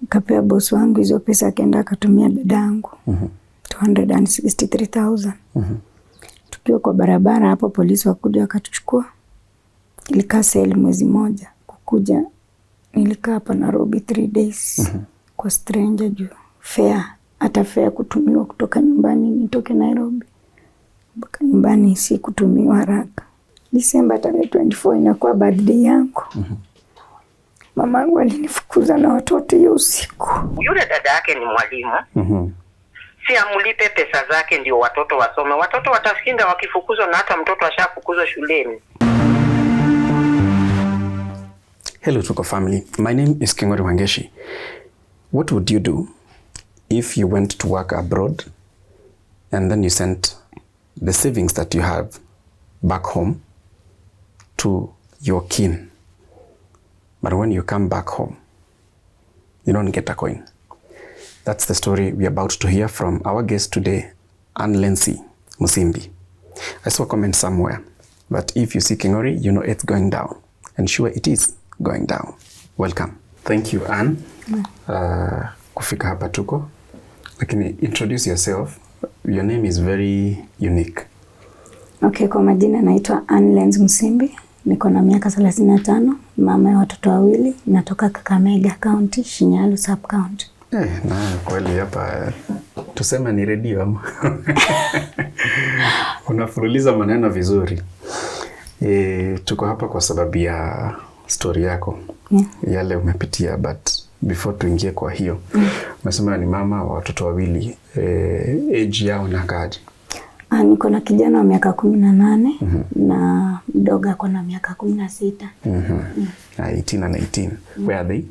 Nikapea boss wangu hizo pesa, akaenda akatumia dadangu 263,000. Tukiwa kwa barabara hapo, polisi wakuja wakatuchukua. Nilikaa seli mwezi moja. Kukuja nilikaa hapa Nairobi 3 days kwa stranger juu fare, hata fare kutumiwa kutoka nyumbani nitoke Nairobi mpaka nyumbani si kutumiwa haraka. December 24 inakuwa birthday yangu. Mamangu alinifukuza na watoto hiyo usiku. Yule dada yake ni mwalimu. Si amulipe pesa zake ndio watoto wasome. Watoto watafinda wakifukuzwa, na hata mtoto ashafukuzwa shuleni. Hello Tuko family. My name is Kingori Wangeshi. What would you do if you went to work abroad and then you sent the savings that you have back home to your kin, but when you come back home you don't get a coin? That's the story we're about to hear from our guest today, Anne-Lency Musimbi. I saw a comment somewhere, but if you see Kingori, you know it's going down, and sure it is going down. Welcome. Thank you, Anne. Kufika hapa Tuko. Lakini introduce yourself. Your name is very unique. Okay, kwa majina naitwa Anne-Lency Musimbi. Niko na miaka 35, mama ya watoto 2, natoka Kakamega County, Shinyalu Sub County. Na kweli hapa tuseme ni redio. Unafuruliza maneno vizuri. Tuko hapa kwa sababu ya story yako. Yale umepitia, but before tuingie kwa hiyo. Umesema ni mama wa watoto 2. Age yao nakaje? Niko na kijana wa miaka 18 na mdogo ako na miaka 16. 18 and 18. Where are they?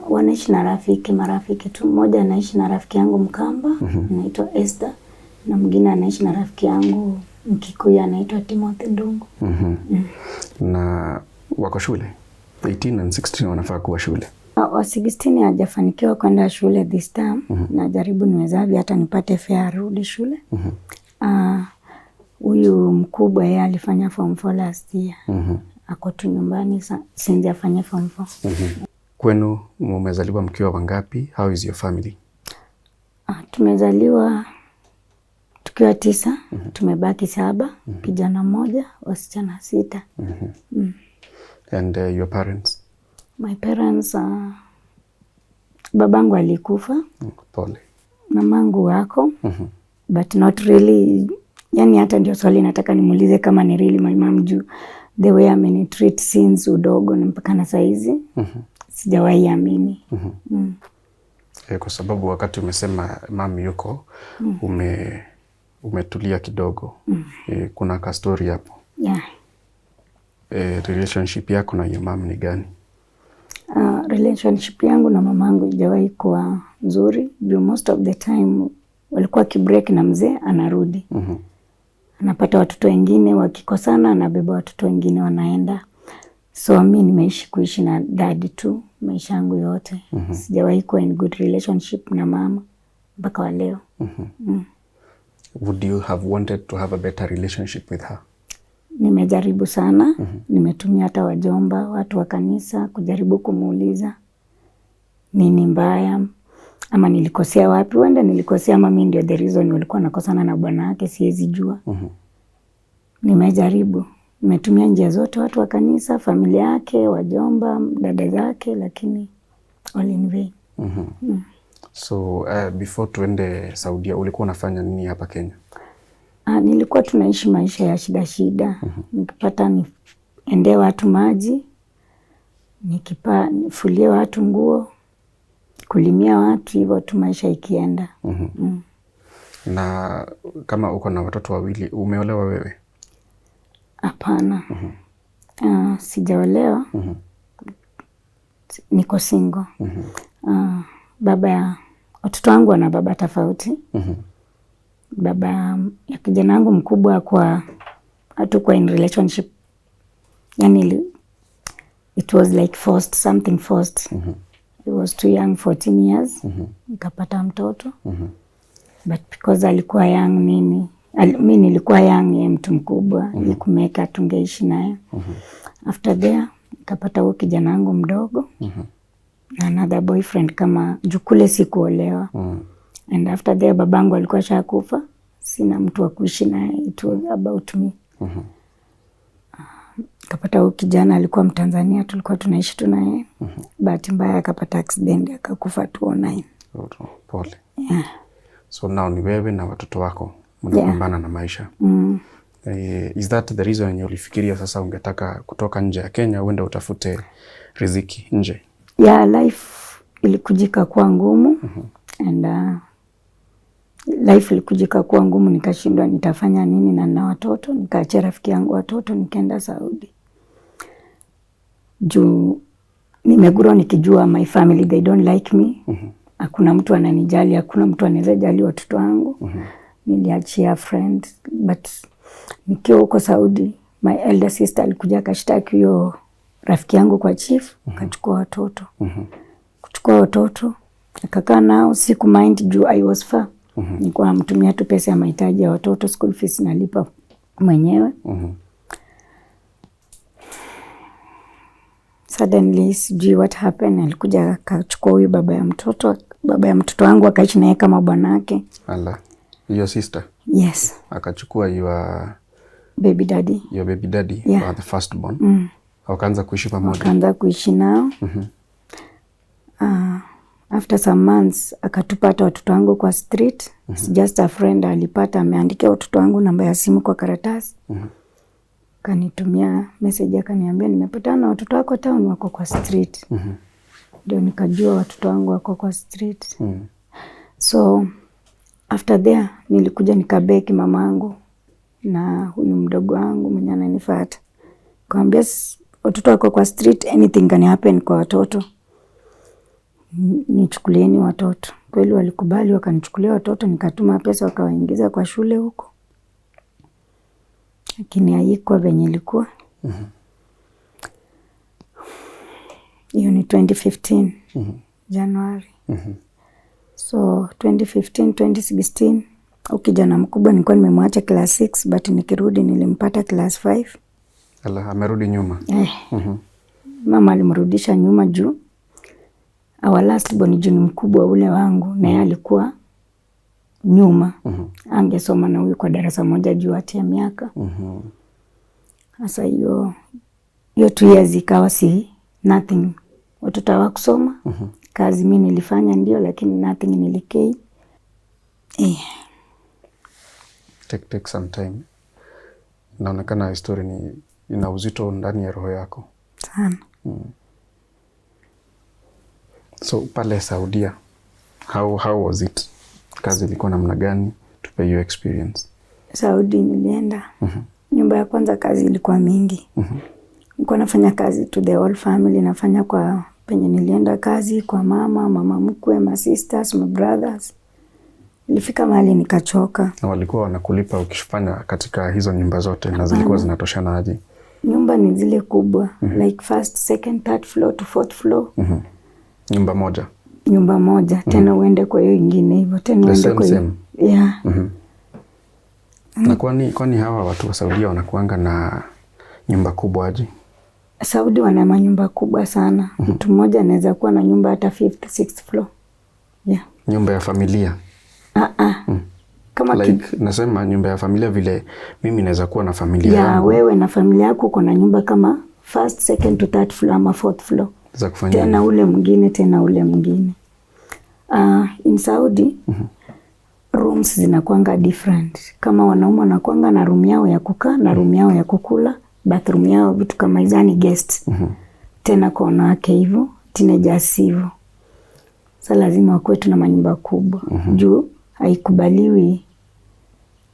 Wanaishi na marafiki tu. Mmoja anaishi na rafiki yangu Mkamba, anaitwa Esther, na mwingine anaishi na rafiki yangu Mkikuyu, anaitwa Timothy Ndungu. Na wako shule? 18 and 16 wanafaa kuwa shule. Wa 16 hajafanikiwa kwenda shule this time. Na jaribu niwezavyo hata nipate fare arudi shule. Huyu mkubwa yeye alifanya form 4 last year. Ako tu nyumbani since afanye form 4. Kwenu mmezaliwa mkiwa wangapi? How is your family? Tumezaliwa tukiwa 9, tumebaki 7, kijana 1, wasichana 6. And your parents? My parents, babangu alikufa. Pole. Mamangu wako, but not really. Yani hata ndio swali nataka nimuulize kama ni really my mom, juu the way amenitreat since udogo na mpaka na saizi. Sijawahi amini. Kwa sababu wakati umesema mami yuko, umetulia kidogo. Kuna ka story hapo. Relationship yako na your mom ni gani? Relationship yangu na mamangu haijawahi kuwa nzuri. Juu most of the time walikuwa kibreak na mzee anarudi. Anapata watoto wengine, wakikosana anabeba watoto wengine wanaenda. So mimi nimeishi kuishi na daddy tu maisha yangu yote. Sijawahi kuwa in good relationship na mama mpaka wa leo. Would you have wanted to have a better relationship with her? Nimejaribu sana. Nimetumia hata wajomba, watu wa kanisa kujaribu kumuuliza nini mbaya ama nilikosea wapi. Wenda nilikosea ama mimi ndio the reason walikuwa nakosana na bwana wake, siwezi jua. Nimejaribu. Nimetumia njia zote, watu wa kanisa, familia yake, wajomba, dada zake, lakini all in vain. So before tuende Saudia ulikuwa unafanya nini hapa Kenya? Nilikuwa tunaishi maisha ya shida. Nikipata niende watu maji, nifulie watu nguo, kulimia watu, hivyo tu maisha ikienda. Na kama uko na watoto 2, umeolewa wewe? Hapana. Sijaolewa. Niko single. Baba ya watoto wangu wana baba tofauti. Baba ya kijana wangu mkubwa hatukuwa in relationship. Yani it was like forced, something forced. He was too young, 14 years. Nikapata mtoto. But because alikuwa young mimi nilikuwa young, yeye mtu mkubwa, nikumeka tungeishi naye. After there nikapata huyo kijana wangu mdogo. another boyfriend kama jukule sikuolewa. And after there babangu alikuwa shakufa, sina mtu wa kuishi naye, it was about me. Kapata huyu kijana alikuwa Mtanzania, tulikuwa tunaishi tu naye. Bahati mbaya akapata accident akakufa 2009. Pole. Yeah. So now ni wewe na watoto wako mnapambana na maisha. Is that the reason ulifikiria sasa ungetaka kutoka nje ya Kenya uende utafute riziki nje? Yeah, life ilikujika kuwa ngumu. And life ilikujika kuwa ngumu, nikashindwa nitafanya nini na watoto. Nikaachia rafiki yangu watoto nikaenda Saudi. Juu nimegrow nikijua my family they don't like me. Hakuna mtu ananijali, hakuna mtu anaweza jali watoto wangu. Niliachia friend, but nikiwa huko Saudi my elder sister alikuja akashtaki huyo rafiki yangu kwa chief, akachukua watoto. Kuchukua watoto akakaa nao, siku mind juu I was far. Nilikuwa namtumia tu pesa ya mahitaji ya watoto, school fees nalipa mwenyewe. Suddenly sijui what happened, alikuja akachukua huyu baba ya mtoto wangu akaishi naye kama bwanake. Ala, your sister? Yes. Akachukua your baby daddy. Your baby daddy, yeah. Or the firstborn. Wakaanza kuishi pamoja. Wakaanza kuishi nao. After some months akatupata watoto wangu kwa street. Just a friend alipata ameandikia watoto wangu namba ya simu kwa karatasi. Kanitumia message akaniambia nimepatana na watoto wako town wako kwa street. Ndio nikajua watoto wangu wako kwa street. So after there nilikuja nikabeki mamangu na huyu mdogo wangu mwenye ananifuata. Kaambia watoto wako kwa street, anything can happen kwa watoto. Nichukulieni watoto. Kweli walikubali wakanichukulia watoto, nikatuma pesa wakawaingiza kwa shule huko. Lakini haikuwa venye ilikuwa. Hiyo ni 2015 January. So 2015, 2016 ukijana mkubwa nilikuwa nimemwacha class 6 but nikirudi nilimpata class 5. Ala, amerudi nyuma. Mama alimrudisha nyuma juu our last born juu ni mkubwa ule wangu na yeye alikuwa nyuma. Angesoma na huyu kwa darasa moja juu hati ya miaka. Sasa hiyo 2 years ikawa si nothing. Watoto hawakusoma. Kazi mimi nilifanya ndio, lakini nothing nilikei. Take some time. Inaonekana history ni ina uzito ndani ya roho yako sana. So pale Saudia, how was it? Kazi ilikuwa namna gani? Tupe your experience. Saudi nilienda. Nyumba ya kwanza kazi ilikuwa mingi. Nilikuwa nafanya kazi to the whole family, nafanya kwa penye nilienda kazi kwa mama mkwe, my sisters, my brothers. Nilifika mahali nikachoka. Na walikuwa wanakulipa ukifanya katika hizo nyumba zote na zilikuwa zinatoshana aje? Nyumba ni zile kubwa, like first, second, third floor to fourth floor. Nyumba moja? Nyumba moja, tena uende kwa hiyo ingine hivyo, tena uende kwa hiyo. Yeah. Na kwani hawa watu wa Saudia wanakuanga na nyumba kubwa aje? Saudi wana manyumba kubwa sana. Mtu mmoja anaweza kuwa na nyumba hata 5th, 6th floor. Yeah. Nyumba ya familia? Kama like nasema nyumba ya familia vile mimi naweza kuwa na familia yangu. Yeah, wewe na familia yako uko na nyumba kama 1st, 2nd to 3rd floor ama 4th floor. Za kufanya tena ule mwingine tena ule mwingine. In Saudi rooms zinakuanga different. Kama wanaume wanakuanga na room yao ya kukaa na room yao ya kukula, bathroom yao vitu kama izani guests. Tena kwa wanawake hivyo, teenagers hivyo. Sasa lazima wakuwe tuna manyumba kubwa. Juu haikubaliwi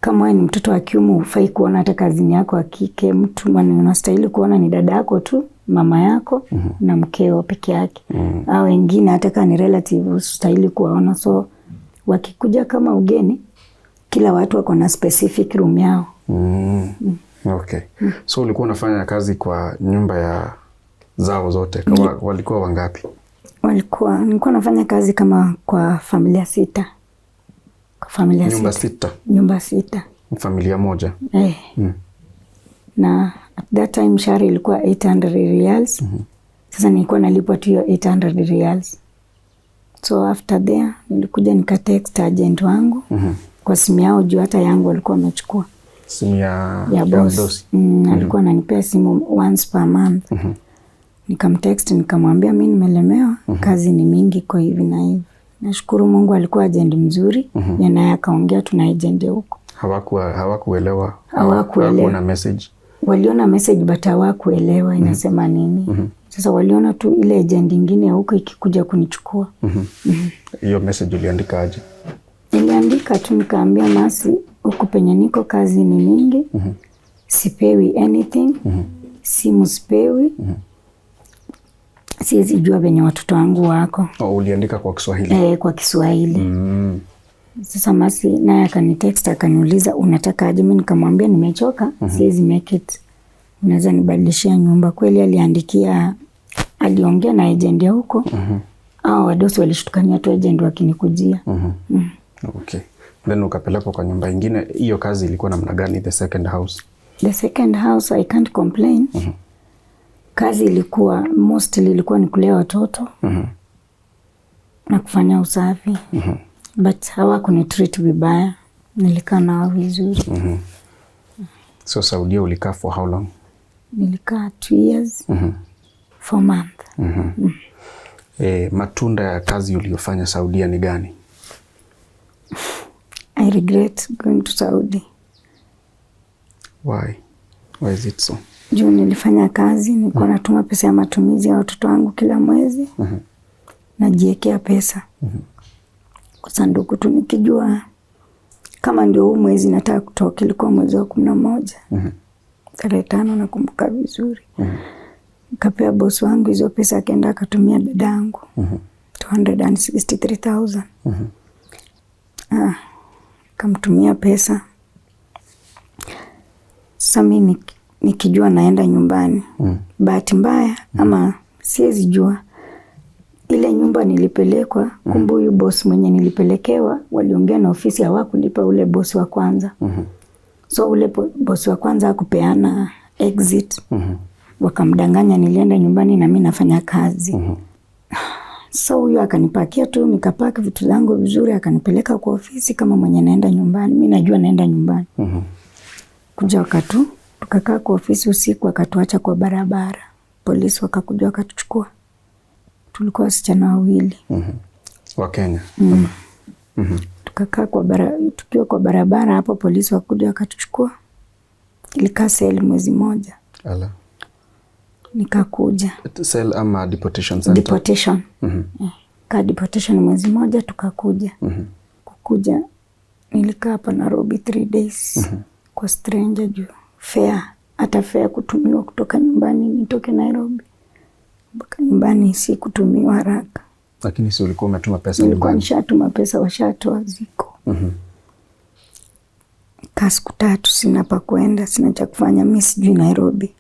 kama wewe ni mtoto wa kiume hufai kuona hata kazini yako wa kike. Mtu unastahili kuona ni dada yako tu, mama yako na mkeo peke yake. Au wengine hata kama ni relative ustahili kuwaona. So wakikuja kama ugeni, kila watu wako na specific room yao. Okay. So ulikuwa unafanya kazi kwa nyumba ya zao zote? Kama walikuwa wangapi? Nilikuwa nafanya kazi kama kwa familia 6. Kwa familia nyumba 6. Nyumba 6. Familia moja? Na at that time mshahara ilikuwa 800 riyals. Sasa nilikuwa nalipwa tu hiyo 800 reals. So after there nilikuja nikatext agent wangu kwa simu yao juu hata yangu walikuwa wamechukua. Simu ya boss. Alikuwa ananipea simu once per month. Nikamtext nikamwambia mimi nimelemewa, kazi ni mingi kwa hivi na hivi. Nashukuru Mungu alikuwa agent mzuri, naye akaongea tuna agent huko. Hawakuelewa. Hawakuona message. Waliona message but hawakuelewa inasema nini. Sasa waliona tu ile agent nyingine huko ikikuja kunichukua. Hiyo message uliandika aje? Niliandika tu nikaambia Masi, huko penye niko kazi ni mingi. Sipewi anything. Simu sipewi. Siwezi jua venye watoto wangu wako. Uliandika kwa Kiswahili? Kwa Kiswahili. Sasa Masi naye akanitext akaniuliza unataka aje? Mimi nikamwambia nimechoka, siwezi make it. Unaweza nibadilishia nyumba? Kweli aliongea na agent ya huko. Wadosi walishtukania tu agent wakinikujia. Okay. Then ukapelekwa kwa nyumba ingine. Hiyo kazi ilikuwa namna gani, the second house? The second house I can't complain. Kazi ilikuwa mostly ilikuwa ni kulea watoto na kufanya usafi. But hawakunitreat vibaya. Nilikaa nao vizuri. So Saudia ulikaa for how long? Nilikaa 2 years 4 months. Matunda ya kazi uliyofanya Saudia ni gani? I regret going to Saudi. Why? Why is it so? Juu nilifanya kazi, nilikuwa natuma pesa ya matumizi ya watoto wangu kila mwezi. Najiwekea pesa kwa sanduku tu nikijua kama ndio huu mwezi nataka kutoka. Ilikuwa mwezi wa 11. Tarehe 5 nakumbuka vizuri. Nikapea boss wangu hizo pesa, akaenda akatumia dadangu 263,000. Kamtumia pesa. Sasa mimi nikijua naenda nyumbani. Bahati mbaya ama siwezi jua, ile nyumba nilipelekwa, kumbe huyu boss mwenye nilipelekewa waliongea na ofisi hawakulipa ule boss wa kwanza. So ule boss wa kwanza hakupeana exit. Wakamdanganya nilienda nyumbani na mimi nafanya kazi. So huyu akanipakia tu, nikapaka vitu zangu vizuri, akanipeleka kwa ofisi kama mwenye naenda nyumbani. Mimi najua naenda nyumbani. Kuja tukakaa kwa ofisi usiku, akatuacha kwa barabara. Polisi wakakuja wakatuchukua. Tulikuwa wasichana 2. Wa Kenya. Tukakaa tukiwa kwa barabara hapo, polisi wakakuja wakatuchukua. Ilikaa seli mwezi moja. Ala. Nikakuja. Cell ama deportation center? Deportation. Kaa deportation mwezi moja tukakuja. Kukuja nilikaa hapa Nairobi 3 days. Kwa stranger juu hata fare kutumiwa kutoka nyumbani nitoke Nairobi mpaka nyumbani si kutumiwa haraka. Lakini si ulikuwa umetuma pesa nyumbani? Nilikuwa nishatuma pesa, washatoa ziko. Kaa siku 3 sina pa kwenda, sina cha kufanya, mimi sijui Nairobi.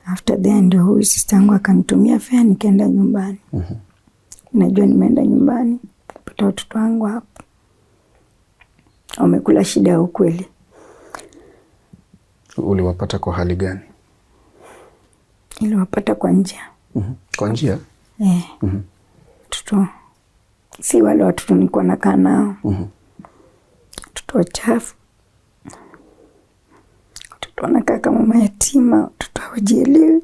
After then ndio huyu sister yangu akanitumia fare nikaenda nyumbani. Najua nimeenda nyumbani kupata watoto wangu hapo. Wamekula shida ya ukweli. Uliwapata kwa hali gani? Niliwapata kwa njia. Kwa njia? Watoto si wale watoto nilikuwa nakaa nao. Watoto wachafu. Watoto wanakaa kama mayatima, watoto hawajielewi.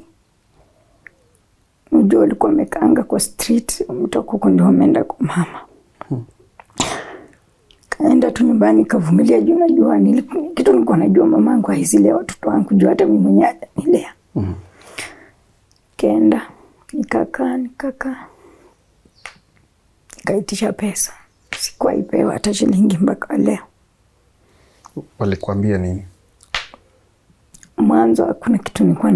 Unajua walikuwa wamekaanga kwa street, mtoka huko ndio wameenda kwa mama. Kaenda tu nyumbani kavumilia juu najua kitu nilikuwa najua mamangu haizilea watoto wangu juu hata mimi mwenyewe nilea. Kaenda nikakaa nikaitisha pesa. Sikuwa ipewa hata shilingi mpaka leo. Walikuambia nini? Mwanzo hakuna kitu nilikuwa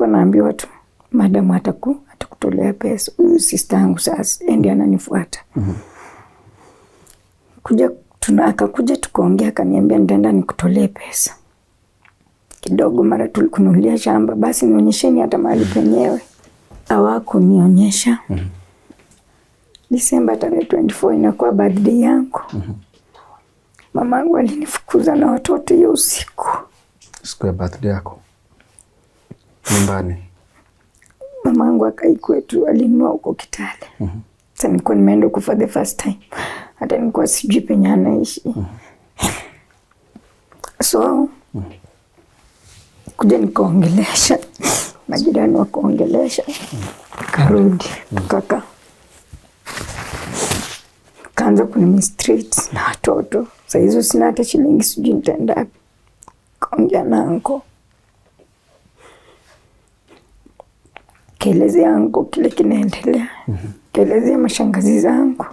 naambiwa tu madam atakutolea pesa. Huyu sister yangu sasa ndiye ananifuata. Akakuja tukaongea, akaniambia nitaenda nikutolee pesa kidogo, mara tulikunulia shamba, basi nionyesheni hata mahali penyewe. Hawakunionyesha. December tarehe 24 inakuwa birthday yangu. Mamangu alinifukuza na watoto hiyo usiku. Siku ya birthday yako nyumbani? Mamangu yangu akai kwetu, alinunua huko Kitale. Sasa nilikuwa nimeenda huko for the first time. Hata nilikuwa sijui penye anaishi. So kuja nikaongelesha majirani, wakaongelesha, karudi kaka kaanza kunimistreat na watoto. Sasa hizo sina hata shilingi, sijui nitaenda. Kaongea na anko, kelezea anko kile kinaendelea, kelezea mashangazi zangu,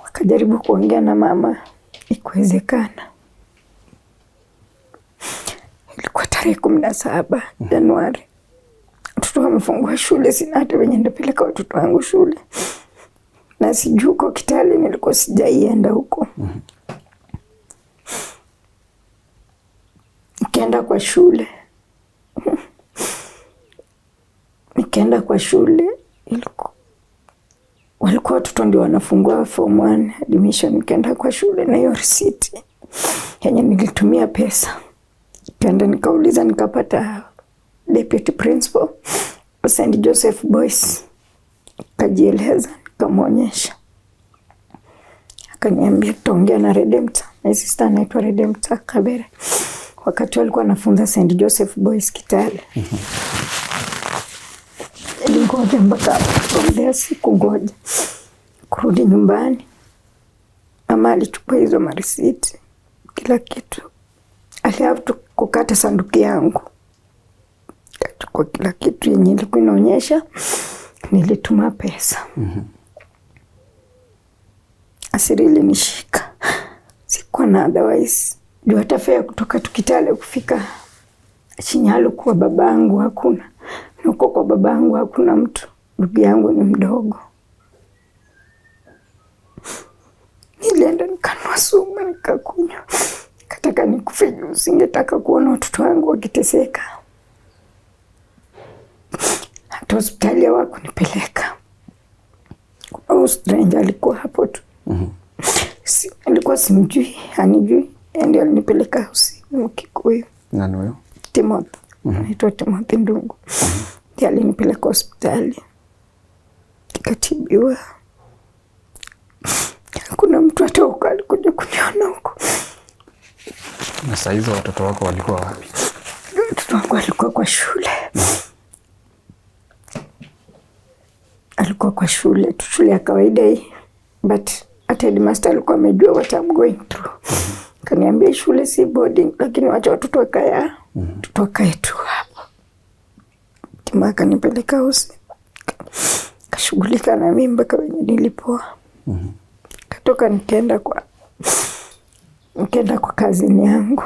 wakajaribu kuongea na mama, ikuwezekana. Ilikuwa tarehe 17 Januari. Watoto wamefungua shule, sina hata wenye ndapeleka watoto wangu shule. Na sijui huko Kitale, nilikuwa sijaienda huko. Nikaenda kwa shule. Walikuwa watoto ndio wanafungua form 1 admission. Nikaenda kwa shule na hiyo receipt yenye nilitumia pesa. Nikaenda nikauliza, nikapata deputy principal wa St. Joseph Boys. Kajieleza, nikamwonyesha. Akaniambia tutaongea na Redemptor. My sister anaitwa Redemptor Kabere. Wakati walikuwa wanafunza St. Joseph Boys Kitale. Ngoja mpaka from there, sikungoja kurudi nyumbani. Mama alichukua hizo marisiti, kila kitu. Alihavu kukata sanduku yangu, kachukua kila kitu yenye ilikuwa inaonyesha nilituma pesa. Asiri ilinishika, sikuwa na otherwise. Juu hata fare kutoka Kitale kufika Shinyalu kwa babangu hakuna. Nuko kwa babangu hakuna mtu. Ndugu yangu ni mdogo. Nilienda nikanunua sumu nikakunywa. Kataka nikufe juu, singetaka kuona watoto wangu wakiteseka. Hata hospitali hawakunipeleka. Au stranger alikuwa hapo tu. Alikuwa simjui, hanijui. Ndio alinipeleka usiku Mkikuyu. Nani huyo? Timothy. Anaitwa Timothy Ndungu. Ndiye alinipeleka hospitali. Nikatibiwa. Kuna mtu hata huko alikuja kuniona huko. Na saa hizo watoto wako walikuwa wapi? Watoto wangu walikuwa kwa shule. Alikuwa kwa shule, shule ya kawaida hii. But hata headmaster alikuwa amejua what I'm going through. Kaniambia shule si boarding, lakini wacha watoto wakae. Watoto wakae tu hapo. Tima kanipeleka hosi. Kashughulika na mimi mpaka wenye nilipoa. Katoka nikaenda kwa kazini yangu.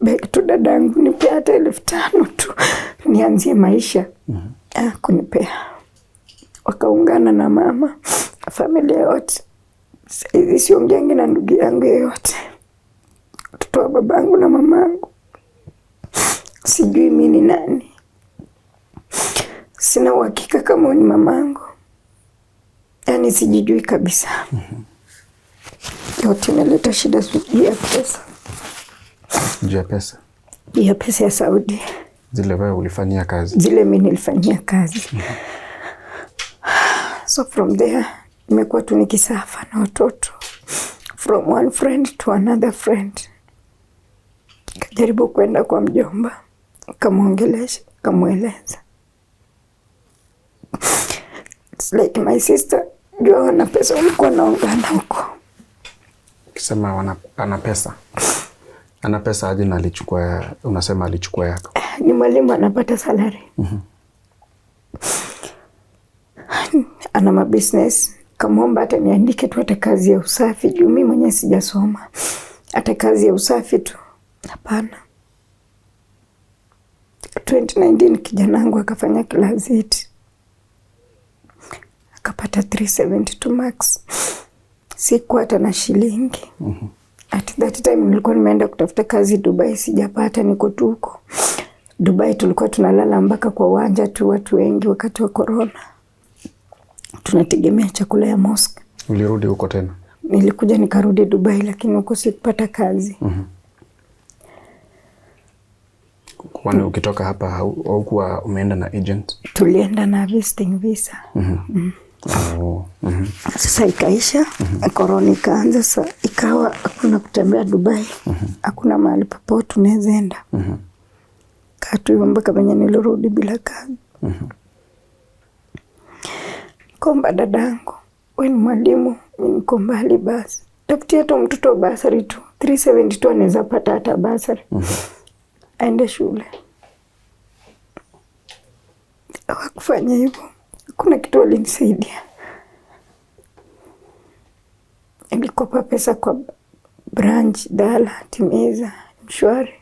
Beki tu dadangu nipea hata 5,000 tu nianzie maisha. Kunipea. Wakaungana na mama, familia yote. Saizi siongeangi na ndugu yangu yoyote. Watoto wa babangu na mamangu. Sijui mimi ni nani. Sina uhakika kama ni mamangu. Yaani sijijui kabisa. Yote imeleta shida juu ya pesa. Juu ya pesa? Juu ya pesa ya Saudi. Zile wewe ulifanyia kazi? Zile mimi nilifanyia kazi. So from there, nimekuwa tu nikisafa na watoto. From one friend to another friend. Kajaribu kwenda kwa mjomba. Kamwongelesha, kamweleza. It's like my sister, jua wana pesa walikuwa naongana huko. Kisema ana pesa? Ana pesa aje na alichukua, unasema alichukua yako? Ni mwalimu anapata salary. Ana mabusiness. Kamwomba hata niandike tu hata kazi ya usafi. Juu mimi mwenyewe sijasoma. Hata kazi ya usafi tu. Hapana. 2019 kijana wangu akafanya class 8. Akapata 372 marks. Sikuwa hata na shilingi. At that time nilikuwa nimeenda kutafuta kazi Dubai, sijapata, niko tu huko. Dubai tulikuwa tunalala mpaka kwa uwanja tu, watu wengi wakati wa corona. Tunategemea chakula ya mosque. Ulirudi huko tena? Nilikuja nikarudi Dubai, lakini huko sikupata kazi. Kwani ukitoka hapa haukuwa umeenda na agent? Tulienda na visiting visa. Sasa ikaisha, korona ikaanza, sasa ikawa hakuna kutembea Dubai. Hakuna mahali popote unaweza enda. Katu mpaka venye nilirudi bila kazi. Komba dadangu, wewe ni mwalimu, mimi niko mbali basi. Tafutia tu mtoto basari tu. 372 anaweza pata hata basari. Aende shule. Hawakufanya hivyo. Kuna kitu walinisaidia. Nilikopa pesa kwa branch, Dala, Timeza, Mshwari.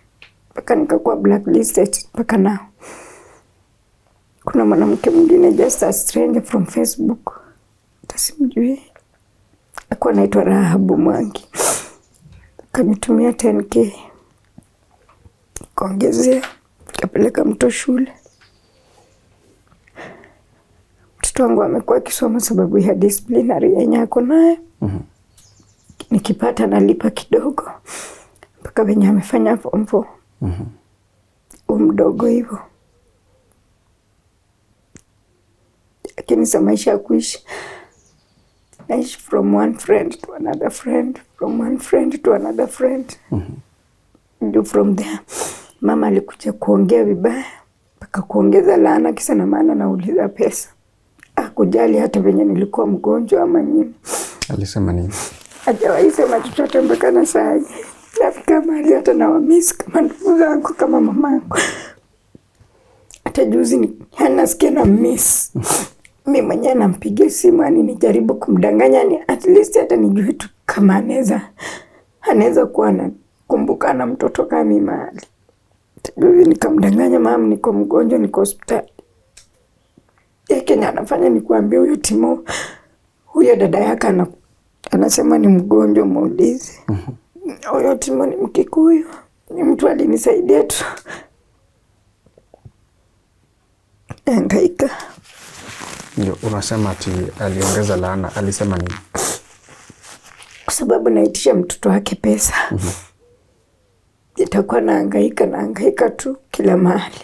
Mpaka nikakuwa blacklisted mpaka nao. Kuna mwanamke mwingine just a stranger from Facebook. Tasimjui. Alikuwa anaitwa Rahabu Mwangi. Kanitumia 10K. Kaongezea. Kapeleka mtoto shule. Mtoto wangu amekuwa akisoma sababu ya disciplinary yenye ako nayo. Nikipata nalipa kidogo. Mpaka venye amefanya form 4. Mdogo hivyo. Lakini sa maisha ya kuishi. Naishi from one friend to another friend. From one friend to another friend. Ndio from there. Mama alikuja kuongea vibaya. Mpaka kuongeza laana kisa na maana nauliza pesa. Hakujali hata venye nilikuwa mgonjwa ama nini. Alisema nini? Hajawahi sema chochote mpaka na saa hii. Nafika mahali hata nawamiss kama ndugu zangu, kama mamangu. Hata juzi nasikia na miss. Mimi mwenyewe nampigia simu nijaribu kumdanganya at least hata nijue tu kama anaweza kuwa anakumbuka na mtoto kama mimi mahali. Juzi nikamdanganya mama niko mgonjwa, niko hospitali. Kenya anafanya ni kuambia huyo Timo, huyo dada yake anasema ni mgonjwa, muulize. Huyo Timo ni Mkikuyu, ni mtu alinisaidia tu. Hangaika. Ndio unasema ati aliongeza laana, alisema nini? Kwa sababu naitisha mtoto wake pesa. Itakuwa nahangaika tu kila mahali.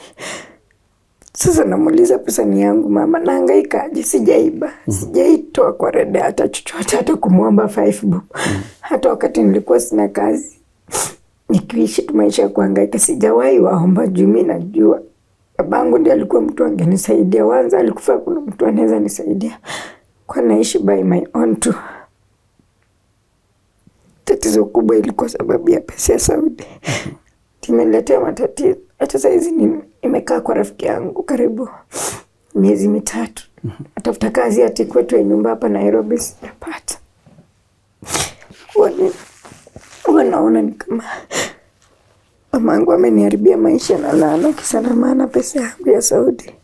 Sasa namuuliza pesa ni yangu mama, nahangaika aje? Sijaiba. Sijaitoa kwa reda hata chochote, hata kumuomba 5 bob. Hata wakati nilikuwa sina kazi. Nikiishi tu maisha ya kuhangaika, sijawahi waomba juu mimi najua. Babangu ndiye alikuwa mtu angenisaidia. Wanza alikufa, kuna mtu anaweza nisaidia. Kwa naishi by my own tu. Tatizo kubwa ilikuwa sababu ya pesa ya Saudi. Imeniletea matatizo. Hata saizi nimekaa kwa rafiki yangu karibu miezi 3. Atafuta kazi ati kwetu ya nyumba hapa Nairobi sijapata. Wanaona ni kama mamangu ameniharibia maisha na laana kisa na maana pesa yangu ya Saudi.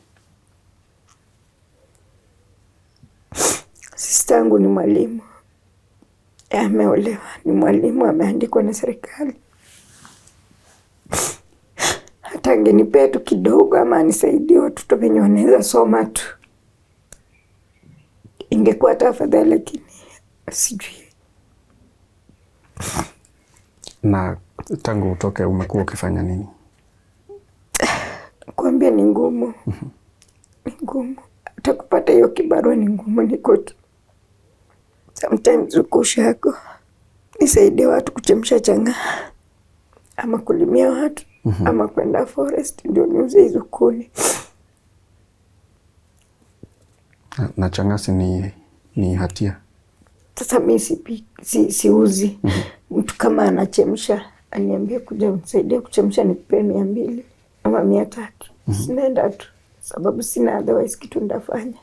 Sistangu ni mwalimu. Ameolewa, ni mwalimu, ameandikwa na serikali. Hata angenipea tu kidogo ama anisaidie watoto wenye wanaweza soma tu, ingekuwa tafadhali, lakini sijui. Na tangu utoke umekuwa ukifanya nini? Kuambia ni ngumu. Ni ngumu. Hata kupata hiyo kibarua ni ngumu, niko tu. Sometimes ukushako. Nisaidie watu kuchemsha chang'aa. Ama kulimia watu. Ama kwenda forest ndio niuze hizo kuni. Na chang'aa ni hatia? Sasa mimi siuzi. Mtu kama anachemsha aniambia kuja msaidie kuchemsha nikupe 200 ama 300. Sinaenda tu sababu sina otherwise kitu ndafanya.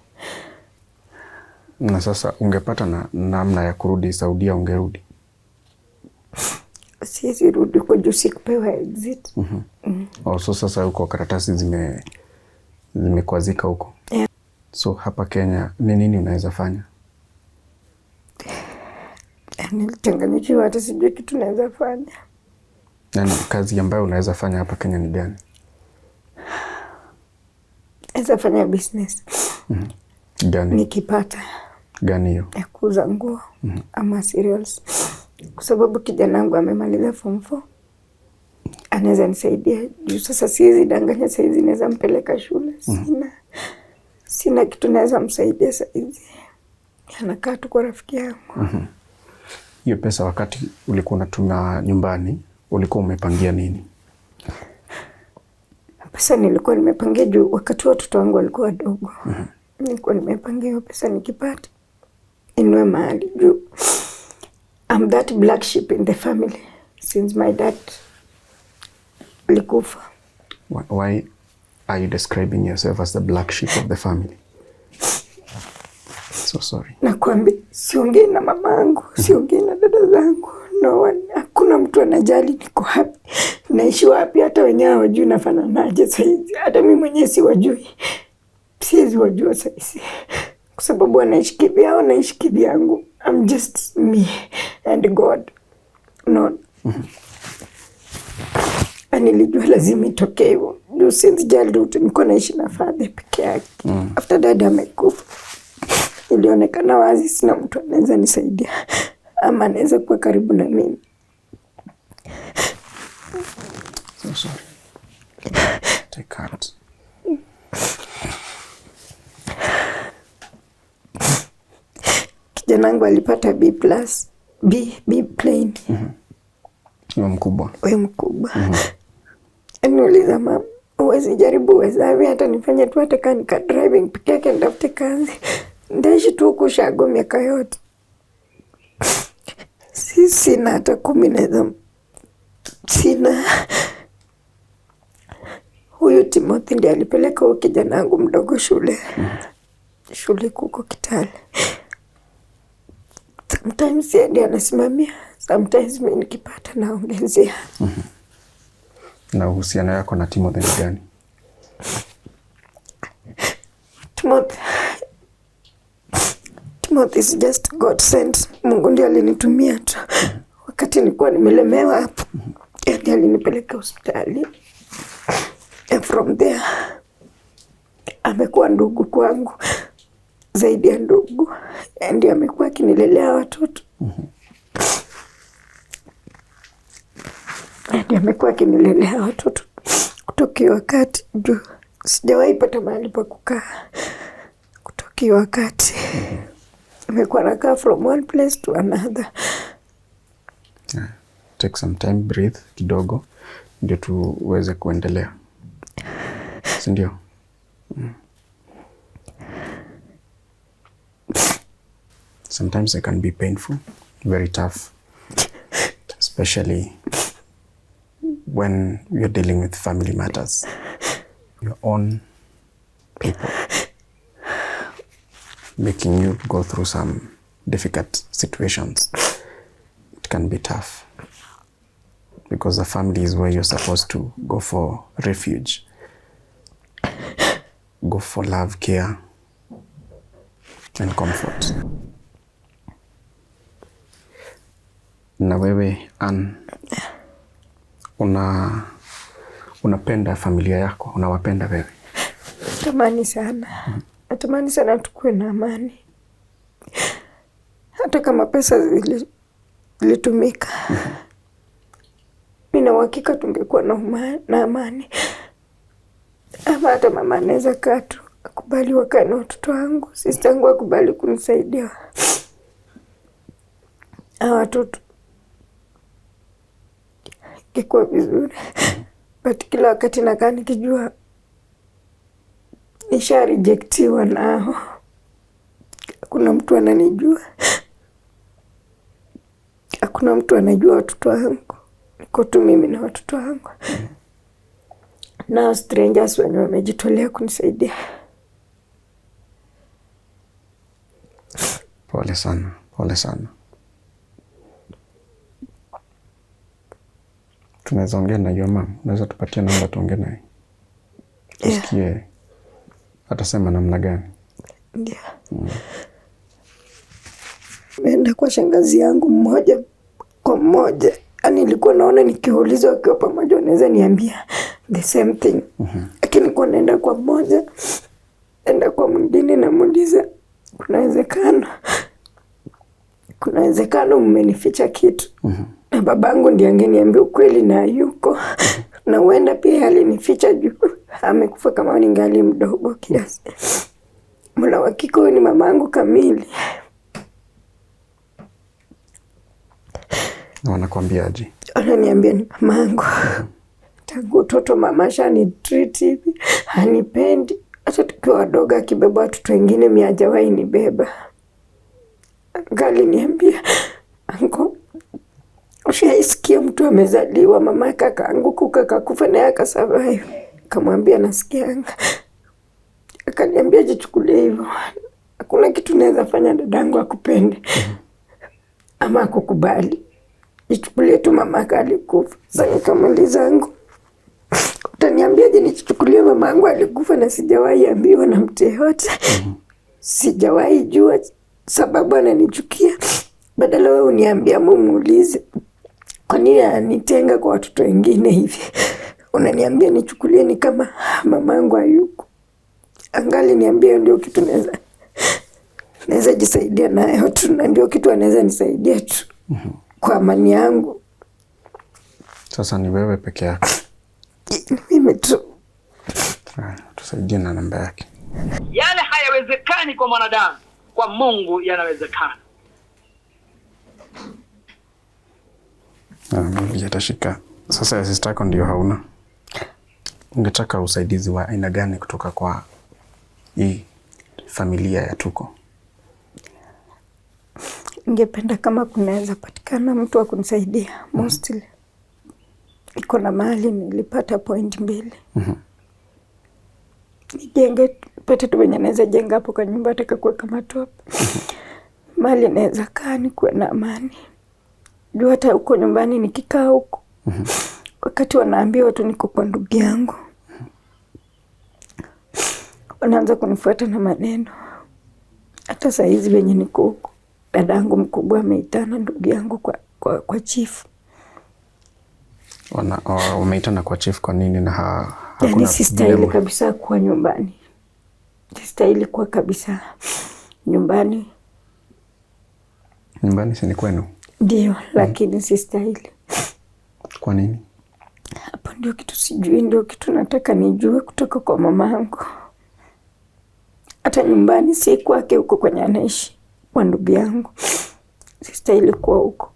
Na sasa ungepata na namna ya kurudi Saudia ungerudi? Siwezi rudi kwa juu sikupewa exit. So sasa huko karatasi zimekwazika huko. Yeah. So hapa Kenya ni nini unaweza fanya? Nilichanganyikiwa hata sijui kitu naweza fanya. Na kazi ambayo unaweza fanya hapa Kenya ni gani? Naweza fanya business. Gani? Nikipata. Gani hiyo? Ya kuuza nguo ama cereals. Kwa sababu kijana wangu amemaliza form 4. anaweza nisaidia. Juu sasa siwezi danganya saizi naweza mpeleka shule. Sina kitu naweza msaidia saizi. Anakaa tu kwa rafiki yangu. Hiyo pesa wakati ulikuwa unatumia nyumbani, ulikuwa umepangia nini? Pesa nilikuwa nimepangia juu wakati watoto wangu walikuwa wadogo. Nilikuwa nimepangia hiyo pesa nikipata inue mahali juu. I'm that black sheep in the family since my dad alikufa. Why are you describing yourself as the black sheep of the family? So sorry. Nakwambia siongei na mamangu, siongei na dada zangu. No one, hakuna mtu anajali niko happy. Naishi wapi hata wenyewe hawajui nafananaje saizi. Hata mimi mwenyewe siwajui. Siwezi wajua saizi. Kwa sababu wanaishi kivyao, naishi kivyangu. I'm just me and God. No. Nilijua lazima itokee hivyo. Juu since childhood nilikuwa naishi na father peke yake. After dad amekufa, ilionekana wazi sina mtu anaweza nisaidia ama anaweza kuwa karibu na mimi. So sorry. Take heart. Kijana wangu alipata B+, B plain. Wewe mkubwa. Wewe mkubwa. Niuliza mama, uwezi jaribu uwezavi hata nifanye tu hata kama nika driving peke yake ndafute kazi. Ndaishi tu huku Shago miaka yote. Sina hata 10 naweza. Sina. Huyu Timothy ndiye alipeleka huyu kijana wangu mdogo shule. Shule kuko Kitale. Sometimes yeye ndiye anasimamia. Sometimes mimi nikipata naongezea. Na uhusiano wako na Timothy ni gani? Timothy is just God sent. Mungu ndiye alinitumia tu. Wakati nilikuwa nimelemewa hapo. Ndiye alinipeleka hospitali. And from there, amekuwa ndugu kwangu. Zaidi ya ndugu. Ndiye amekuwa akinilelea watoto. Ndiye amekuwa akinilelea watoto. Kutoka wakati juu. Sijawahi pata mahali pa kukaa. Kutoka wakati. Amekuwa nakaa from one place to another. Yeah. Take some time, breathe kidogo. Ndio tuweze kuendelea. Si ndio? Sometimes it can be painful, very tough. Especially when you're dealing with family matters. Your own people. Making you go through some difficult situations. It can be tough. Because the family is where you're supposed to go for refuge. Go for love, care, and comfort. Na wewe, Ann, unapenda familia yako? Unawapenda wewe? Natamani sana. Natamani sana tukue na amani. Hata kama pesa zilitumika. Mimi na uhakika tungekuwa na amani. Ama hata mama anaweza kaa tu akubali wakae na watoto wangu. Sister yangu akubali kunisaidia. Watoto. Ingekuwa vizuri. But kila wakati nakaa nikijua nisha rejectiwa nao. Hakuna mtu ananijua. Hakuna mtu anajua watoto wangu. Niko tu mimi na watoto wangu. Na strangers wenye wamejitolea kunisaidia. Pole sana, pole sana. Tunaweza ongea na your mom. Unaweza tupatia namba tuongee naye. Tusikie atasema namna gani. Ndio. Nenda kwa shangazi yangu mmoja kwa mmoja. Yaani nilikuwa naona nikiulizwa wakiwa pamoja wanaweza niambia the same thing. Lakini kwa naenda kwa mmoja, naenda kwa mwingine namuuliza kuna uwezekano mmenificha kitu. Na babangu ndiye angeniambia ukweli na yuko. na huenda pia alinificha juu amekufa kama ningali mdogo kiasi. Mola wa kiko ni mamangu kamili. Na wanakuambiaje? Wananiambia ni mamangu. Tangu utoto mama shanitreat hivi, hanipendi. Hata tukiwa wadogo akibeba watoto wengine hajawahi nibeba. Angali niambia, anko, ushaisikia mtu amezaliwa mama akaanguka akakufa naye akasurvive? Kamwambia nasikianga. Akaniambia jichukulie hivyo. Hakuna kitu naweza fanya dadangu akupende ama akukubali. Jichukulie tu mama alikufa. Sasa nikamuuliza zangu, utaniambiaje nichukulie mama yangu alikufa na sijawahi ambiwa na mtu yeyote? Sijawahi jua sababu ananichukia. Badala wewe uniambia muulize kwa nini anitenga kwa watoto wengine hivi. Unaniambia nichukulie ni kama mamangu hayuko. Angali niambia ndio kitu naweza jisaidia nayo tu, na ndio kitu anaweza nisaidia tu kwa amani yangu. Sasa ni wewe peke yako? Ni mimi tu. Tusaidie na namba yake. Yale hayawezekani kwa mwanadamu, kwa Mungu yanawezekana. Mimi atashika. Sasa ya sister yako ndio hauna. Ungetaka usaidizi wa aina gani kutoka kwa hii familia ya Tuko? Ningependa kama kunaweza patikana mtu wa kunisaidia. Mostly iko na mahali nilipata point 2. Nijenge pete tu wenye naweza jenga hapo kwa nyumba ataka kuweka matope. Mahali naweza kaa ni kuwe na amani. Juu hata huko nyumbani nikikaa huko, wakati wanaambia watu niko kwa ndugu yangu, wanaanza kunifuata na maneno. Hata saa hizi wenye niko huko, dadangu mkubwa ameitana ndugu yangu kwa chief. Wameitana kwa chief kwa nini? Na hakuna yani sistahili kabisa kuwa nyumbani. Sistahili kuwa kabisa nyumbani. Nyumbani si ni kwenu? Ndio, lakini sistahili. Kwa nini? Hapo ndio kitu sijui, ndio kitu nataka nijue kutoka kwa mamangu. Hata nyumbani si kwake huko kwenye anaishi, kwa ndugu yangu. Sistahili kuwa huko.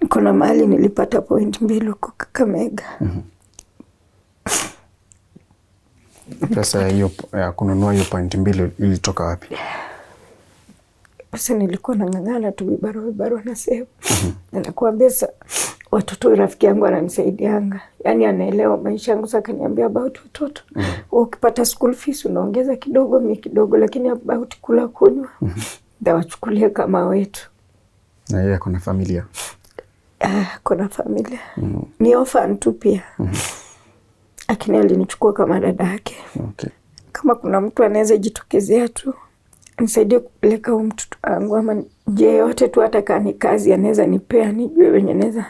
Niko na mahali nilipata point 2 huko Kakamega. Pesa hiyo ya kununua hiyo point 2 ilitoka wapi? Pesa nilikuwa nang'ang'ana tu vibarua na save. Nakuambia sasa watoto, rafiki yangu ananisaidianga. Yani anaelewa maisha yangu, sasa kaniambia about watoto. Ukipata school fees unaongeza kidogo mimi kidogo, lakini about kula kunywa ndawachukulia kama wetu. Na yeye kuna familia? Kuna familia. Ni orphan tu pia. Lakini alinichukua kama dada yake. Okay. Kama kuna mtu anaweza jitokezea tu nisaidie kupeleka huyu mtoto wangu, ama je yote tu, hata kama ni kazi anaweza nipea nijue wenye naweza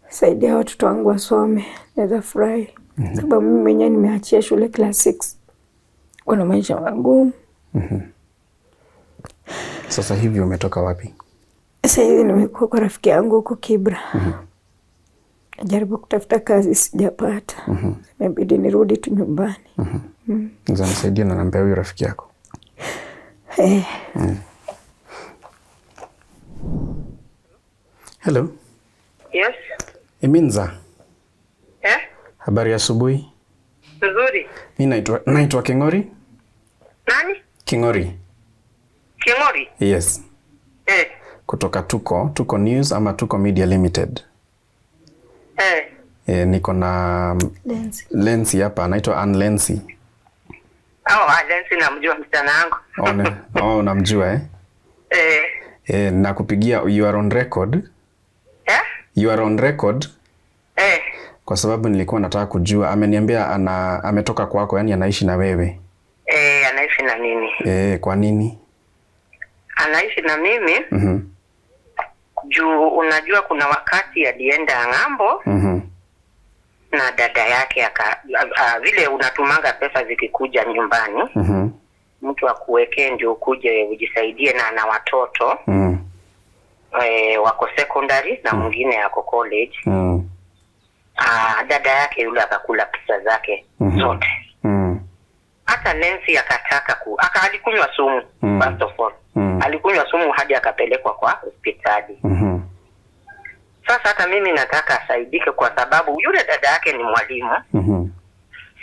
saidia watoto wangu wasome, naweza furahi. Sababu mimi mwenyewe nimeachia shule class 6. Wana maisha magumu. Sasa hivi umetoka wapi? Sasa hivi nimekuwa kwa rafiki yangu huko Kibra. Najaribu kutafuta kazi sijapata. Imebidi nirudi tu nyumbani. Unaweza nisaidia na namba ya rafiki yako? Hello. Yes. Iminza. Habari ya asubuhi. Nzuri. Mimi naitwa King'ori. Nani? King'ori. King'ori? Yes. Kutoka Tuko News ama Tuko Media Limited. Niko na Lensi hapa, anaitwa Ann Lensi. Lensi namjua msichana wangu. Unamjua nakupigia, you are on record. You are on record. Kwa sababu nilikuwa nataka kujua, ameniambia ametoka kwako, yani anaishi na wewe. Anaishi na nini? Kwa nini? Anaishi na mimi. Juu unajua kuna wakati alienda ng'ambo. Na dada yake vile unatumanga pesa zikikuja nyumbani. Mtu akuwekee ndio ukuje ujisaidie na watoto. wako secondary na mwingine yako college. Dada yake yule akakula pesa zake zote. Hata Nancy akataka alikunywa sumu. First of all, alikunywa sumu hadi akapelekwa kwa hospitali. Sasa hata mimi nataka asaidike, kwa sababu yule dada yake ni mwalimu.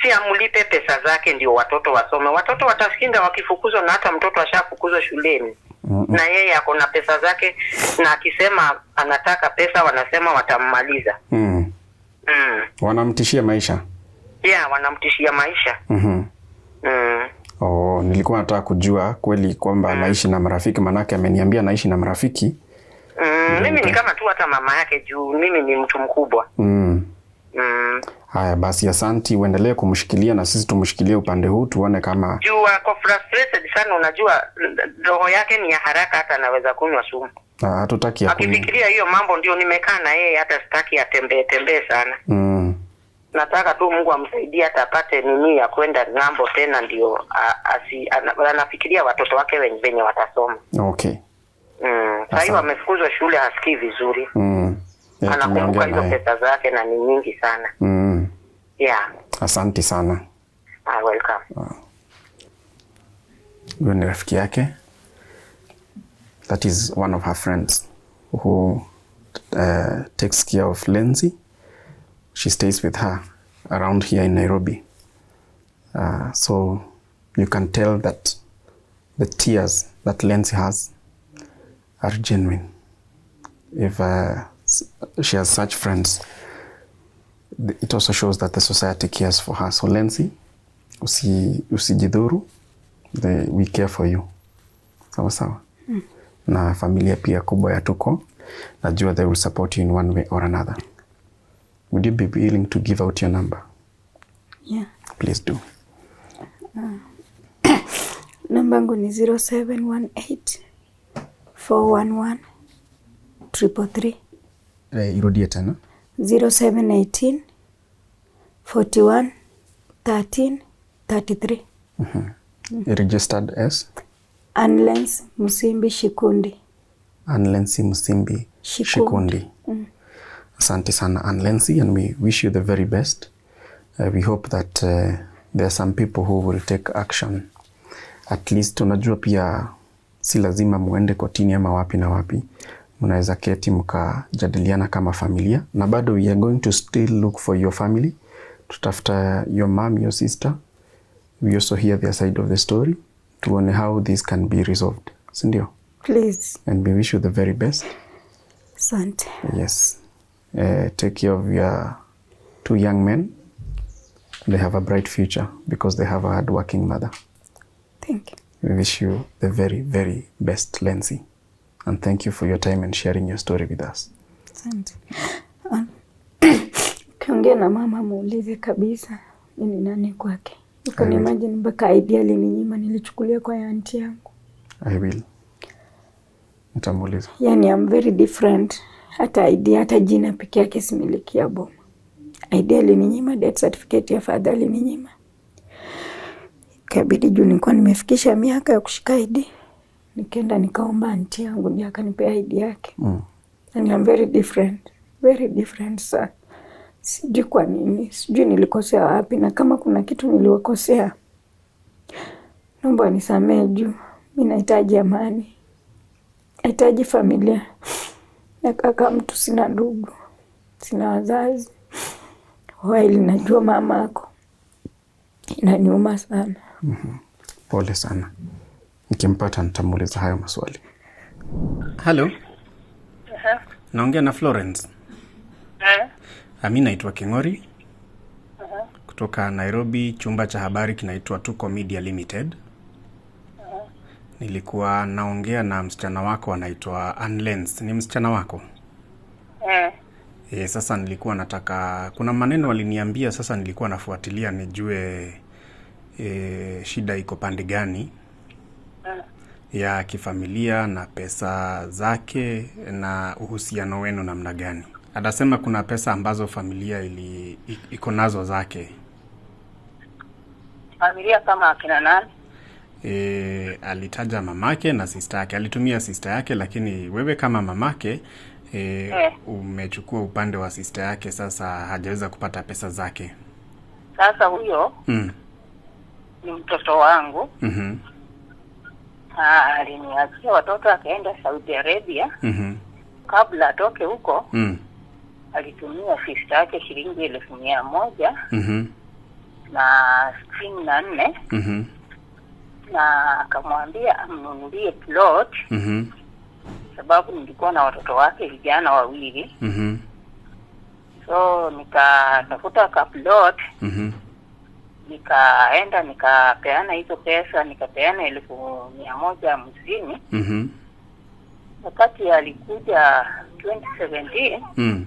Si amlipe pesa zake ndio watoto wasome. Watoto watashinda wakifukuzwa, na hata mtoto ashafukuzwa shuleni. Na yeye ako na pesa zake, na akisema anataka pesa wanasema watammaliza. Wanamtishia maisha. Yeah, wanamtishia maisha. Nilikuwa nataka kujua kweli kwamba anaishi na marafiki, manake ameniambia anaishi na marafiki. Mimi ni kama tu hata mama yake, juu mimi ni mtu mkubwa. Haya basi, asante, uendelee kumshikilia na sisi tumshikilie upande huu tuone kama juu ako frustrated sana. Unajua roho yake ni ya haraka, hata anaweza kunywa sumu. Hatutaki akifikiria hiyo mambo. Ndio nimekaa na yeye, hata sitaki atembee sana. Nataka tu Mungu amsaidie hata apate nini ya kwenda ng'ambo tena, ndio anafikiria watoto wake wenye watasoma. Okay. Sasa hiyo amefukuzwa shule, hasikii vizuri. Anakumbuka hizo pesa zake na ni nyingi sana. Yeah. Asante sana. Welcome. Huyo ni rafiki yake. That is one of her friends who takes care of Lindsay. She stays with her around here in Nairobi. So you can tell that the tears that Lindsay has are genuine. If she has such friends, it also shows that the society cares for her. So Lindsay, usijidhuru, we care for you. Sawa sawa. Na familia pia kubwa ya Tuko, najua they will support you in one way or another. Would you be willing to give out your number? Yeah. Please do. Namba yangu ni 0718 411 333. Irudie tena. 0718 41 13 33. Registered as? Anlency Musimbi Shikundi. Anlency Musimbi Shikundi. Asante sana Anlency, and we wish you the very best. We hope that there are some people who will take action. At least unajua pia si lazima muende kotini ama wapi na wapi. Mnaweza keti mkajadiliana kama familia, na bado we are going to still look for your family. Tutafuta your mom, your sister. We also hear their side of the story. Tuone how this can be resolved. Sindio? Please. And we wish you the very best. Asante. Yes. Take care of your two young men. They have a bright future because they have a hard-working mother. Thank you. We wish you the very, very best, Lindsay. And thank you for your time and sharing your story with us. Asante. Ukiongea na mama muulize kabisa mimi nani kwake. You can imagine mpaka idea alininyima nilichukulia kwa aunti yangu. I will. Nitamuuliza. Yani I'm very different. Hata idea, hata jina pekee yake similikia boma. Idea alininyima, death certificate ya father alininyima. Kabidi juu nilikuwa nimefikisha miaka ya kushika ID. Nikaenda nikaomba aunti yangu ndiye akanipea ID yake. And I'm very different. Very different sir. Sijui kwa nini, sijui nilikosea wapi, na kama kuna kitu niliwakosea naomba nisamehe juu mimi nahitaji amani. Nahitaji familia. Na kaka mtu sina ndugu. Sina wazazi. While najua mama yako. Inaniuma sana. Pole sana. Nikimpata nitamuuliza hayo maswali. Hello. Naongea na Florence. Mimi naitwa Kingori. Kutoka Nairobi, chumba cha habari kinaitwa Tuko Media Limited. Nilikuwa naongea na msichana wako anaitwa Anlency. Ni msichana wako? Sasa nilikuwa nataka, kuna maneno waliniambia, sasa nilikuwa nafuatilia nijue shida iko pande gani ya kifamilia na pesa zake na uhusiano wenu namna gani. Anasema kuna pesa ambazo familia iko nazo zake. Familia kama akina nani? alitaja mamake na sister yake. Alitumia sister yake, lakini wewe kama mamake umechukua upande wa sister yake. Sasa hajaweza kupata pesa zake. Sasa huyo ni mtoto wangu. Aliniachia watoto akaenda Saudi Arabia. Kabla atoke huko alitumia sister yake shilingi 1,100 na 64 na akamwambia amnunulie plot sababu nilikuwa na watoto wake vijana 2. So nikatafuta ka plot nikaenda nikapeana hizo pesa, nikapeana 1,150. Wakati alikuja 2017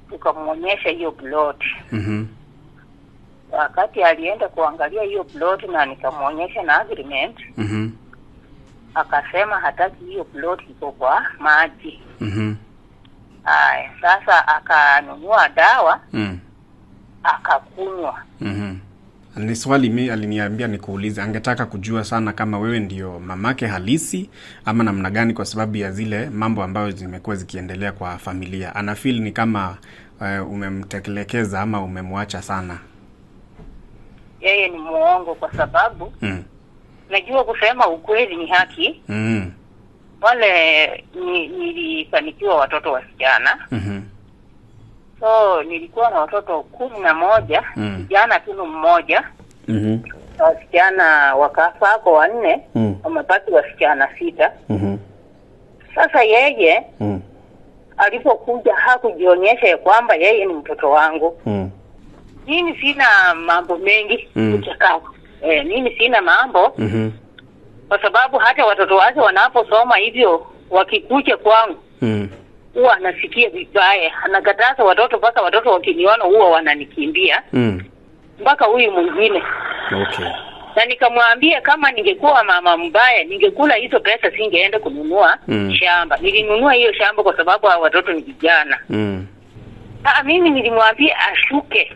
tukamwonyesha hiyo plot. Wakati alienda kuangalia hiyo plot na nikamwonyesha na agreement, akasema hataki hiyo plot iko kwa maji. Sasa akanunua dawa akakunywa. Ni swali mimi aliniambia nikuulize, angetaka kujua sana kama wewe ndio mamake halisi ama namna gani, kwa sababu ya zile mambo ambayo zimekuwa zikiendelea kwa familia. Ana feel ni kama umemtekelekeza ama umemwacha sana. Yeye ni muongo kwa sababu najua kusema ukweli ni haki. Wale nilifanikiwa watoto wasichana. So nilikuwa na watoto 11, vijana tu mmoja. Wasichana wakafa kwa 4, wamebaki wasichana 6. Sasa yeye alipokuja hakujionyesha kwamba yeye ni mtoto wangu. Mimi sina mambo mengi kuchakao. Mimi sina mambo. Kwa sababu hata watoto wake wanaposoma hivyo wakikuja kwangu huwa anasikia vibaya. Anakataza watoto mpaka watoto wakiniona huwa wananikimbia. Mpaka huyu mwingine. Okay. Na nikamwambia kama ningekuwa mama mbaya ningekula hizo pesa, singeenda kununua shamba. Nilinunua hiyo shamba kwa sababu hao watoto ni vijana. Mimi nilimwambia ashuke.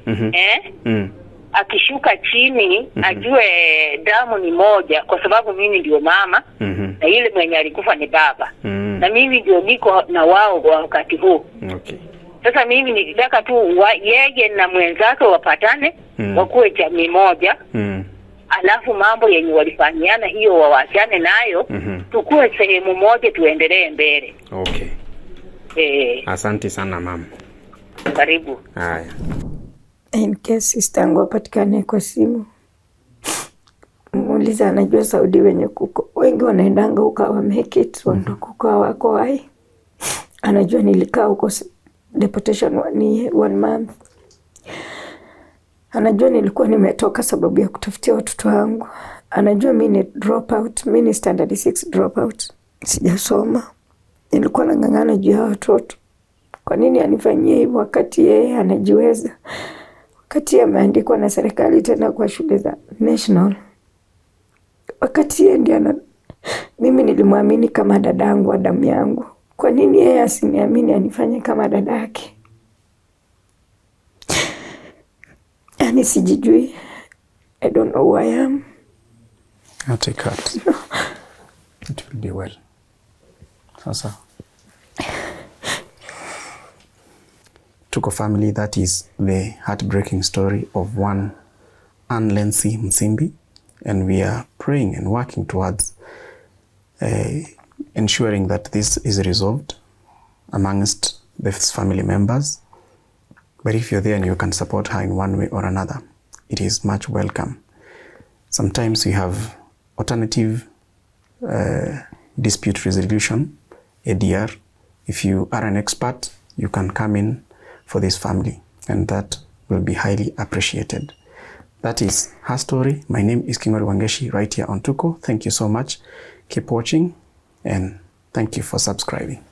Akishuka chini ajue damu ni moja, kwa sababu mimi ndio mama na yule mwenye alikufa ni baba. Na mimi ndio niko na wao kwa wakati huu. Okay. Sasa mimi nilitaka tu yeye na mwenzake wapatane, wakuwe jamii moja. Alafu mambo yenye walifanyana hiyo wawachane nayo, tukue sehemu moja tuendelee mbele. Okay. Asante sana mama. Karibu. Haya. In case sister yangu apatikane kwa simu, muuliza anajua Saudi wenye kuko wengi wanaendanga huko wa make it kuko wako hai. Anajua nilikaa huko deportation ni 1 month. Anajua nilikuwa nimetoka sababu ya kutafutia watoto wangu. Anajua mimi ni dropout, mimi ni standard 6 dropout. Sijasoma. Nilikuwa nang'ang'ana juu ya watoto. Kwa nini anifanyie hivyo wakati yeye anajiweza? Wakati ameandikwa na serikali tena kwa shule za national. Wakati yeye ndiye mimi nilimwamini kama dadangu wa damu yangu. Kwa nini yeye asiniamini anifanye kama dadake? Yani sijijui. I don't know who I am. I'll take heart. It will be well. Sasa. Tuko family, that is the heartbreaking story of one Ann Lency Msimbi, and we are praying and working towards ensuring that this is resolved amongst the family members. But if you're there and you can support her in one way or another, it is much welcome. Sometimes we have alternative dispute resolution, ADR. If you are an expert, you can come in for this family, and that will be highly appreciated. That is her story. My name is King'ori Wangeshi, right here on Tuko. Thank you so much. Keep watching, and thank you for subscribing.